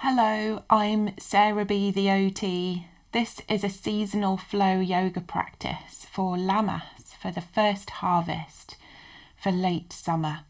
Hello, I'm Sarah B, the OT. This is a seasonal flow yoga practice for Lammas, for the first harvest, for late summer.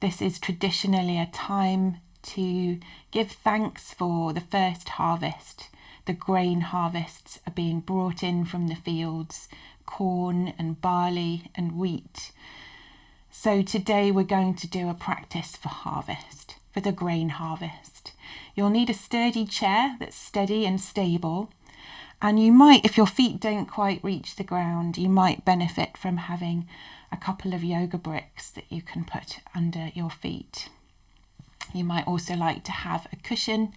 This is traditionally a time to give thanks for the first harvest. The grain harvests are being brought in from the fields, corn and barley and wheat. So today we're going to do a practice for harvest, for the grain harvest. You'll need a sturdy chair that's steady and stable. And you might, if your feet don't quite reach the ground, you might benefit from having a couple of yoga bricks that you can put under your feet. You might also like to have a cushion,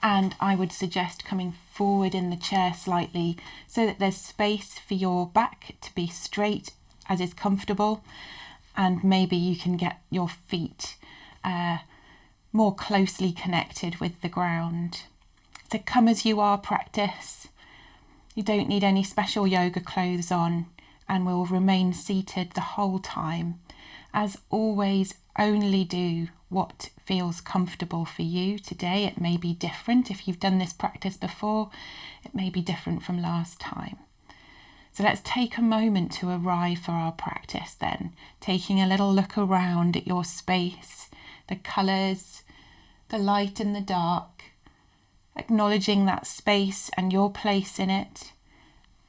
and I would suggest coming forward in the chair slightly so that there's space for your back to be straight as is comfortable, and maybe you can get your feet more closely connected with the ground. It's a come as you are practice. You don't need any special yoga clothes on, and will remain seated the whole time. As always, only do what feels comfortable for you today. It may be different if you've done this practice before. It may be different from last time. So let's take a moment to arrive for our practice then, taking a little look around at your space, the colours, the light and the dark, acknowledging that space and your place in it,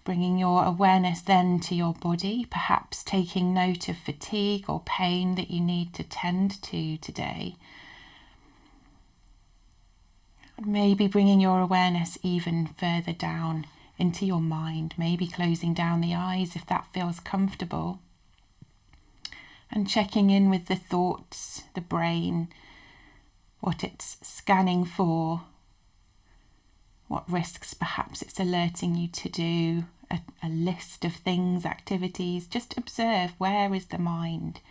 bringing your awareness then to your body, perhaps taking note of fatigue or pain that you need to tend to today. Maybe bringing your awareness even further down into your mind, maybe closing down the eyes if that feels comfortable, and checking in with the thoughts, the brain, what it's scanning for, what risks perhaps it's alerting you to do, a list of things, activities. Just observe, where is the mind?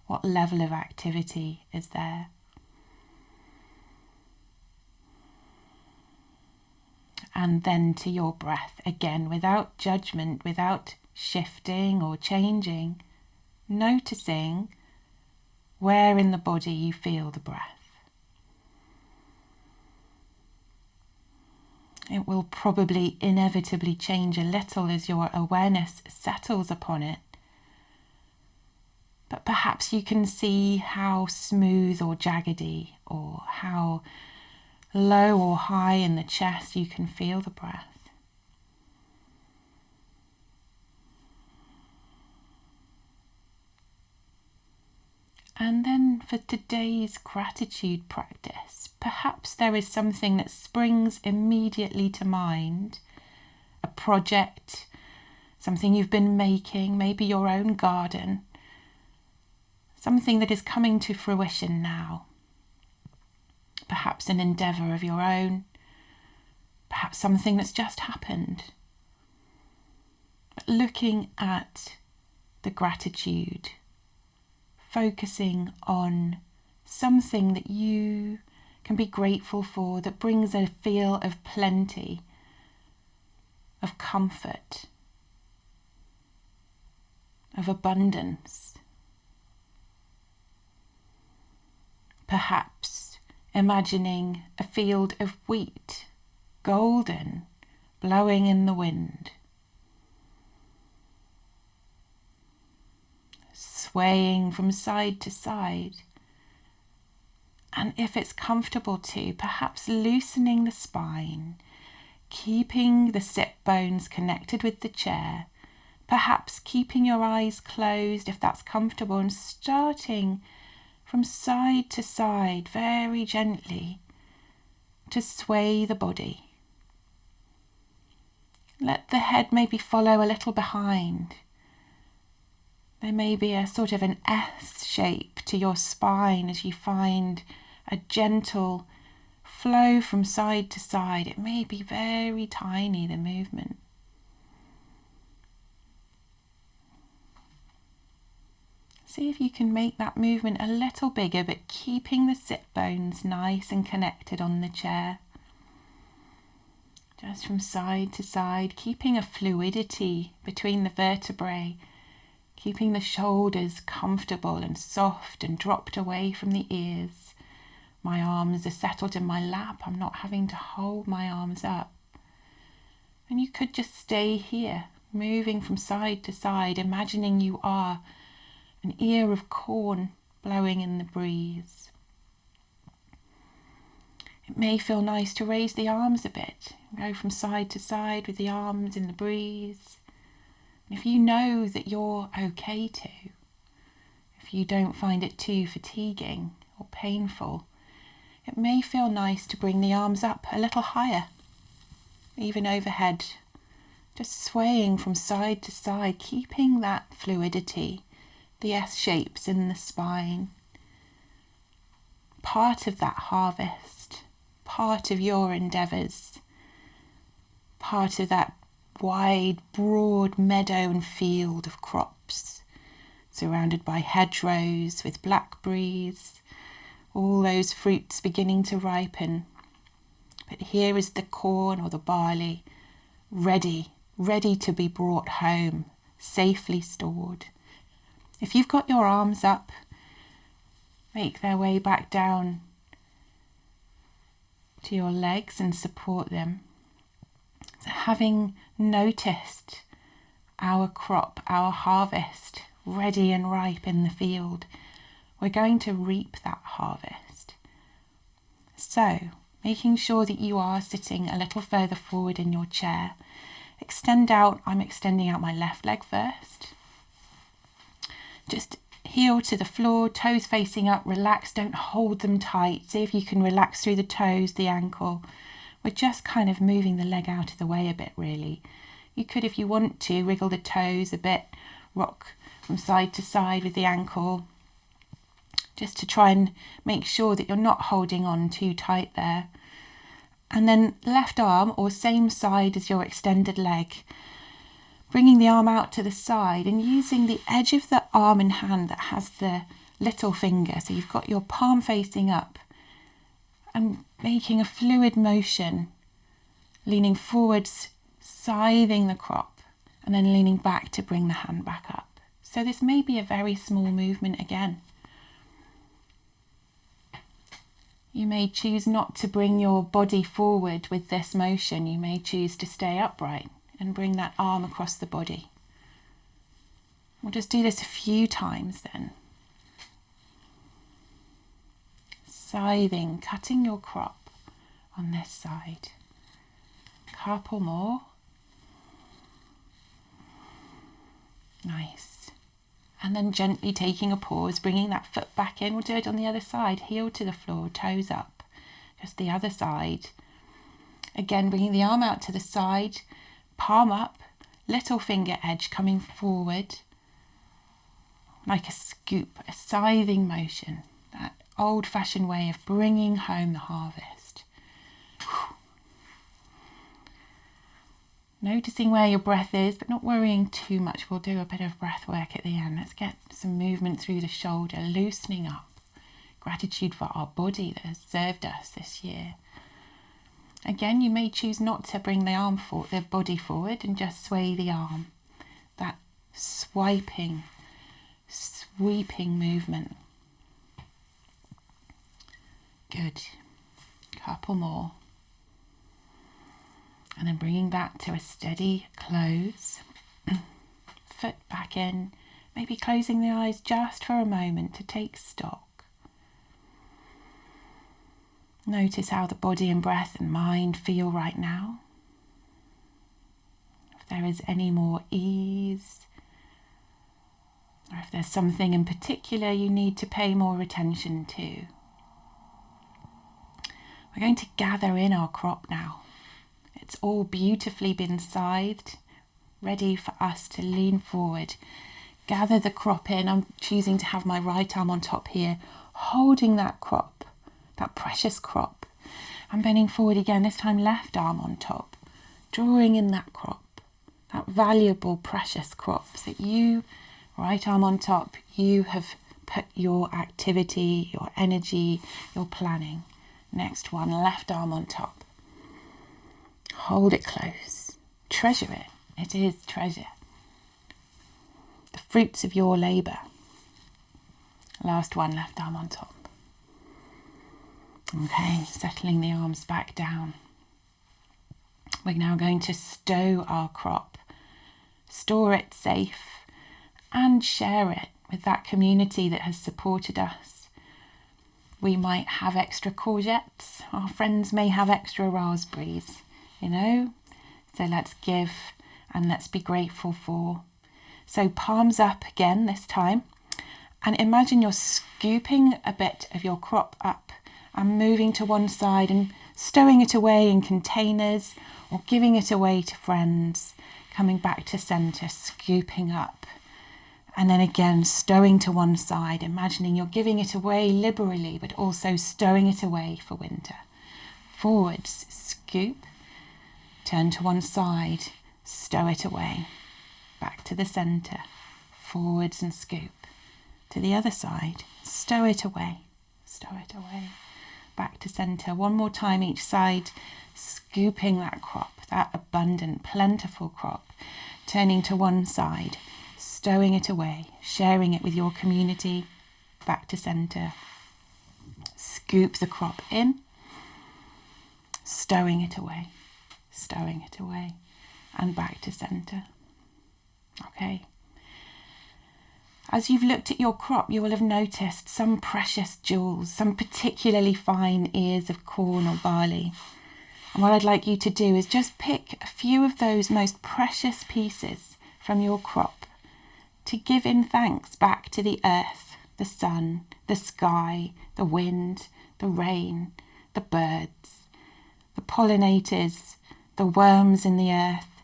What level of activity is there? And then to your breath, again, without judgment, without shifting or changing, noticing where in the body you feel the breath. It will probably inevitably change a little as your awareness settles upon it. But perhaps you can see how smooth or jaggedy, or how low or high in the chest you can feel the breath. And then for today's gratitude practice, perhaps there is something that springs immediately to mind, a project, something you've been making, maybe your own garden, something that is coming to fruition now. Perhaps an endeavour of your own, perhaps something that's just happened. But looking at the gratitude, focusing on something that you can be grateful for, that brings a feel of plenty, of comfort, of abundance. Perhaps imagining a field of wheat, golden, blowing in the wind, swaying from side to side. And if it's comfortable to, perhaps loosening the spine, keeping the sit bones connected with the chair, perhaps keeping your eyes closed if that's comfortable, and starting from side to side very gently to sway the body. Let the head maybe follow a little behind. There may be a sort of an S shape to your spine as you find a gentle flow from side to side. It may be very tiny, the movement. See if you can make that movement a little bigger, but keeping the sit bones nice and connected on the chair. Just from side to side, keeping a fluidity between the vertebrae, keeping the shoulders comfortable and soft and dropped away from the ears, My arms are settled in my lap. I'm not having to hold my arms up. And you could just stay here, moving from side to side, imagining you are an ear of corn blowing in the breeze. It may feel nice to raise the arms a bit, go from side to side with the arms in the breeze. And if you know that you're okay to, if you don't find it too fatiguing or painful, it may feel nice to bring the arms up a little higher, even overhead, just swaying from side to side, keeping that fluidity, the S shapes in the spine. Part of that harvest, part of your endeavours, part of that wide, broad meadow and field of crops, surrounded by hedgerows with blackberries, all those fruits beginning to ripen. But here is the corn or the barley, ready to be brought home, safely stored. If you've got your arms up, make their way back down to your legs and support them. So having noticed our crop, our harvest, ready and ripe in the field, we're going to reap that harvest. So, making sure that you are sitting a little further forward in your chair. Extend out. I'm extending out my left leg first. Just heel to the floor, toes facing up, relax, don't hold them tight. See if you can relax through the toes, the ankle. We're just kind of moving the leg out of the way a bit, really. You could, if you want to, wriggle the toes a bit, rock from side to side with the ankle, just to try and make sure that you're not holding on too tight there. And then left arm, or same side as your extended leg, bringing the arm out to the side and using the edge of the arm and hand that has the little finger. So you've got your palm facing up and making a fluid motion, leaning forwards, scything the crop, and then leaning back to bring the hand back up. So this may be a very small movement again. You may choose not to bring your body forward with this motion. You may choose to stay upright and bring that arm across the body. We'll just do this a few times then. Scything, cutting your crop on this side. Couple more. Nice. And then gently taking a pause, bringing that foot back in. We'll do it on the other side, heel to the floor, toes up. Just the other side. Again, bringing the arm out to the side, palm up, little finger edge coming forward, like a scoop, a scything motion, that old-fashioned way of bringing home the harvest. Noticing where your breath is, but not worrying too much. We'll do a bit of breath work at the end. Let's get some movement through the shoulder, loosening up. Gratitude for our body that has served us this year. Again, you may choose not to bring the body forward and just sway the arm. That swiping, sweeping movement. Good. Couple more. And then bringing that to a steady close. Foot back in. Maybe closing the eyes just for a moment to take stock. Notice how the body and breath and mind feel right now. If there is any more ease, or if there's something in particular you need to pay more attention to. We're going to gather in our crop now. It's all beautifully been scythed, ready for us to lean forward. Gather the crop in. I'm choosing to have my right arm on top here, holding that crop, that precious crop. I'm bending forward again, this time left arm on top, drawing in that crop, that valuable, precious crop that you, right arm on top, you have put your activity, your energy, your planning. Next one, left arm on top. Hold it close. Treasure it. It is treasure. The fruits of your labour. Last one, left arm on top. Okay, settling the arms back down. We're now going to stow our crop, store it safe, and share it with that community that has supported us. We might have extra courgettes, our friends may have extra raspberries, So let's give and let's be grateful for. So palms up again this time, and imagine you're scooping a bit of your crop up and moving to one side and stowing it away in containers or giving it away to friends, coming back to centre, scooping up. And then again, stowing to one side, imagining you're giving it away liberally, but also stowing it away for winter. Forwards, scoop, turn to one side, stow it away. Back to the centre, forwards and scoop. To the other side, stow it away, back to centre. One more time each side, scooping that crop, that abundant, plentiful crop, turning to one side, stowing it away, sharing it with your community, back to centre. Scoop the crop in, stowing it away, and back to centre. Okay. As you've looked at your crop, you will have noticed some precious jewels, some particularly fine ears of corn or barley. And what I'd like you to do is just pick a few of those most precious pieces from your crop to give in thanks back to the earth, the sun, the sky, the wind, the rain, the birds, the pollinators, the worms in the earth,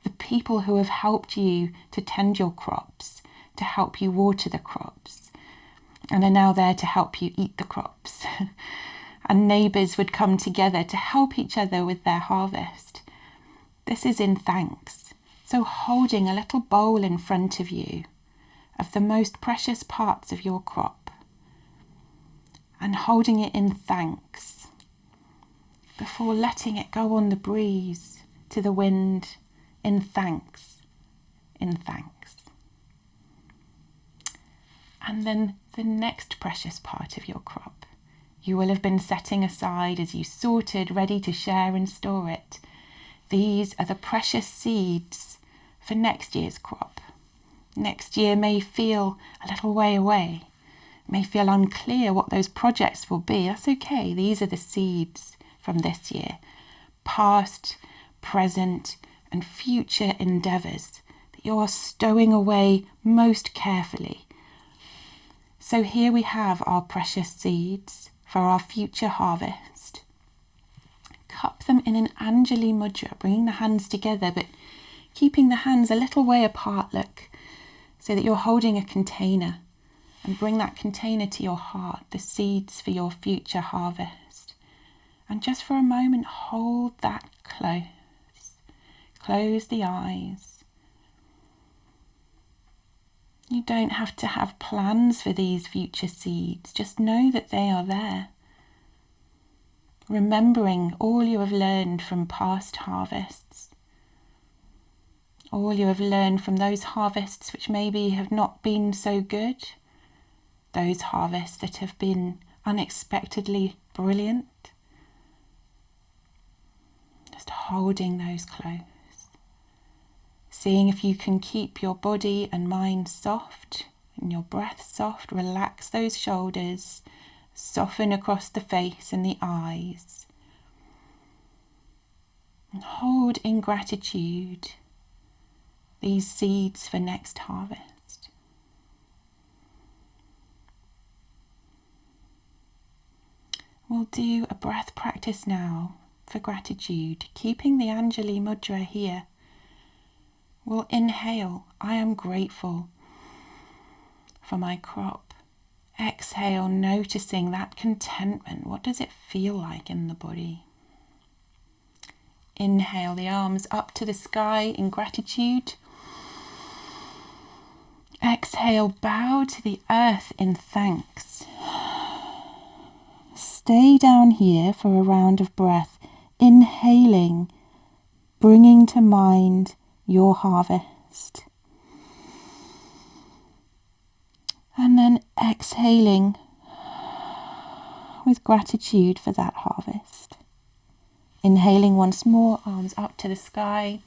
the people who have helped you to tend your crops, to help you water the crops, and are now there to help you eat the crops. And neighbours would come together to help each other with their harvest. This is in thanks. So holding a little bowl in front of you of the most precious parts of your crop and holding it in thanks before letting it go on the breeze to the wind, in thanks, in thanks. And then the next precious part of your crop you will have been setting aside as you sorted, ready to share and store it. These are the precious seeds for next year's crop. Next year may feel a little way away, may feel unclear what those projects will be. That's okay. These are the seeds from this year. Past, present, and future endeavours that you are stowing away most carefully. So here we have our precious seeds for our future harvest. Cup them in an Anjali Mudra, bringing the hands together, but keeping the hands a little way apart, look, so that you're holding a container, and bring that container to your heart, the seeds for your future harvest. And just for a moment, hold that close. Close the eyes. You don't have to have plans for these future seeds. Just know that they are there. Remembering all you have learned from past harvests. All you have learned from those harvests which maybe have not been so good. Those harvests that have been unexpectedly brilliant. Just holding those close. Seeing if you can keep your body and mind soft and your breath soft. Relax those shoulders, soften across the face and the eyes. And hold in gratitude these seeds for next harvest. We'll do a breath practice now for gratitude, keeping the Anjali Mudra here. We'll inhale, I am grateful for my crop. Exhale, noticing that contentment. What does it feel like in the body? Inhale, the arms up to the sky in gratitude. Exhale, bow to the earth in thanks. Stay down here for a round of breath, inhaling, bringing to mind your harvest. And then exhaling with gratitude for that harvest. Inhaling once more, arms up to the sky.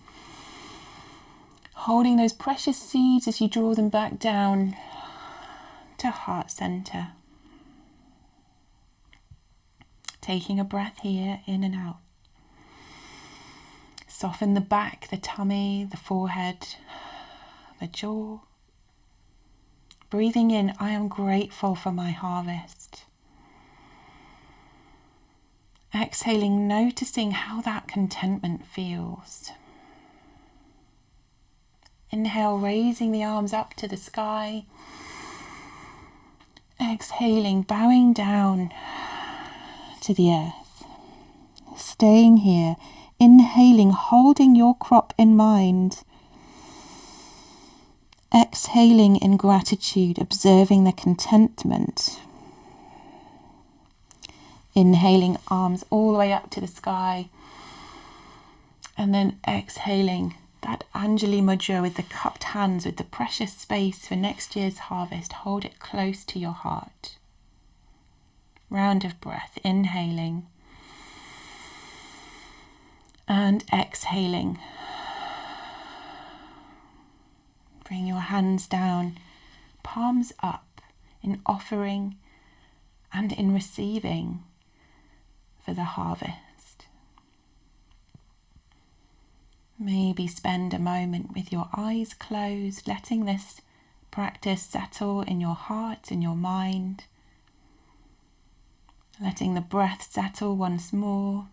Holding those precious seeds as you draw them back down to heart center. Taking a breath here, in and out. Soften the back, the tummy, the forehead, the jaw. Breathing in, I am grateful for my harvest. Exhaling, noticing how that contentment feels. Inhale, raising the arms up to the sky. Exhaling, bowing down to the earth. Staying here, inhaling, holding your crop in mind. Exhaling in gratitude, observing the contentment. Inhaling, arms all the way up to the sky. And then exhaling, that Anjali Mudra with the cupped hands, with the precious space for next year's harvest. Hold it close to your heart. Round of breath, inhaling. And exhaling. Bring your hands down, palms up in offering and in receiving for the harvest. Maybe spend a moment with your eyes closed, letting this practice settle in your heart, in your mind. Letting the breath settle once more.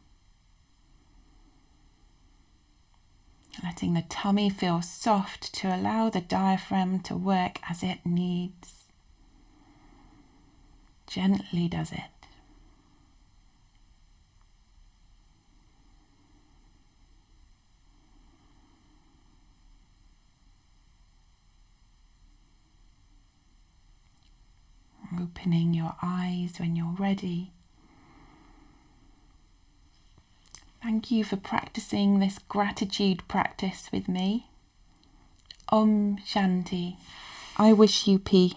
Letting the tummy feel soft to allow the diaphragm to work as it needs. Gently does it. Opening your eyes when you're ready. Thank you for practicing this gratitude practice with me. Om Shanti. I wish you peace.